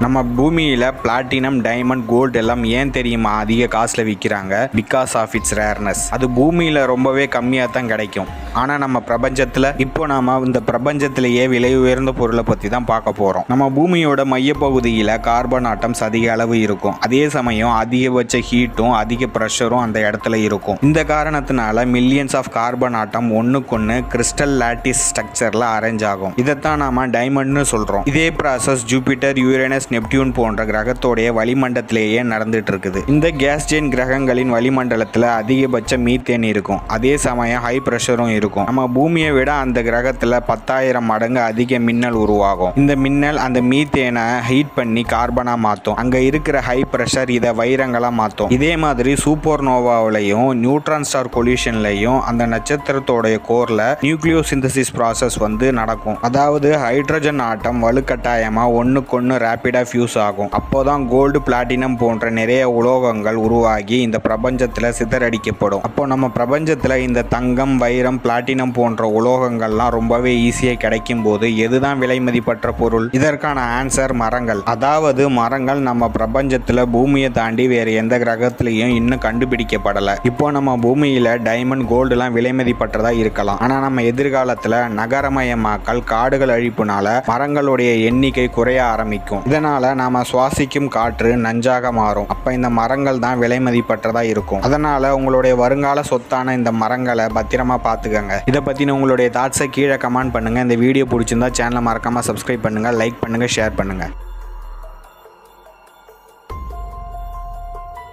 நம்ம பூமியில் platinum, diamond, gold எல்லாம் ஏன் தெரியுமா அதிக காசில் விற்கிறாங்க? Because of its rareness. அது பூமியில் ரொம்பவே கம்மியாக தான் கிடைக்கும். ஆனால் நம்ம பிரபஞ்சத்தில் இப்போ நாம் இந்த பிரபஞ்சத்திலேயே விலை உயர்ந்த பொருளை பற்றி தான் பார்க்க போகிறோம். நம்ம பூமியோட மையப்பகுதியில் கார்பன் ஆட்டம்ஸ் அதிக அளவு இருக்கும். அதே சமயம் அதிகபட்ச ஹீட்டும் அதிக ப்ரெஷரும் அந்த இடத்துல இருக்கும். இந்த காரணத்தினால மில்லியன்ஸ் ஆஃப் கார்பன் ஆட்டம் ஒன்றுக்கொன்று கிறிஸ்டல் லாட்டிஸ் ஸ்ட்ரக்சரில் அரேஞ்ச் ஆகும். இதைத்தான் நாம் டைமண்ட்னு சொல்கிறோம். இதே ப்ராசஸ் ஜூபிட்டர், யுரேனஸ், நெப்டியூன் போன்ற கிரகத்தோடைய வளிமண்டலத்திலேயே நடந்துட்டு இருக்குது. இந்த கேஸ்ஜெயின் கிரகங்களின் வளிமண்டலத்தில் அதிகபட்ச மீத்தேன் இருக்கும். அதே சமயம் ஹை பிரஷரும் இருக்கும். நம்ம பூமியை விட அந்த கிரகத்தில் 10,000 மடங்கு அதிக மின்னல் உருவாகும். இந்த மின்னல் அந்த மீத்தேனை ஹீட் பண்ணி கார்பனா மாற்றும். அங்கே இருக்கிற ஹை பிரஷர் இதை வைரங்களா மாற்றும். இதே மாதிரி சூப்பர் நோவாவிலையும் நியூட்ரான் ஸ்டார் கொல்யூஷன்லையும் அந்த நட்சத்திரத்தோடைய கோர்ல நியூக்ளியோ சிந்தசிஸ் ப்ராசஸ் நடக்கும். அதாவது ஹைட்ரஜன் ஆட்டம் வலுக்கட்டாயமா ஒன்றுக்கொன்று ரேபிடா ஃபியூஸ் ஆகும். அப்போதான் கோல்டு, பிளாட்டினம் போன்ற நிறைய உலோகங்கள் உருவாகி இந்த பிரபஞ்சத்தில் சிதறடிக்கப்படும். அப்போ நம்ம பிரபஞ்சத்தில் இந்த தங்கம், வைரம், பிளாட்டினம் போன்ற உலோகங்கள்லாம் ரொம்பவே ஈஸியாக கிடைக்கும் போது எதுதான் விலை மதிப்பற்ற பொருள்? இதற்கான ஆன்சர் மரங்கள். அதாவது மரங்கள் நம்ம பிரபஞ்சத்தில் பூமியை தாண்டி வேறு எந்த கிரகத்திலையும் இன்னும் கண்டுபிடிக்கப்படலை. இப்போ நம்ம பூமியில் டைமண்ட், கோல்டுலாம் விலை மதிப்பற்றதா இருக்கலாம். ஆனால் நம்ம எதிர்காலத்தில் நகரமயமாக்கல், காடுகள் அழிப்புனால மரங்களுடைய எண்ணிக்கை குறைய ஆரம்பிக்கும். இதனால நாம சுவாசிக்கும் காற்று நஞ்சாக மாறும். அப்ப இந்த மரங்கள் தான் விலை மதிப்பற்றதா இருக்கும். அதனால உங்களுடைய வருங்கால சொத்தான இந்த மரங்களை பத்திரமா பார்த்துக்கங்க. இதை பத்தின உங்களுடைய தாட்ஸை கீழே கமெண்ட் பண்ணுங்க. இந்த வீடியோ பிடிச்சிருந்தா சேனலை மறக்காம சப்ஸ்கிரைப் பண்ணுங்க, லைக் பண்ணுங்க, ஷேர் பண்ணுங்க.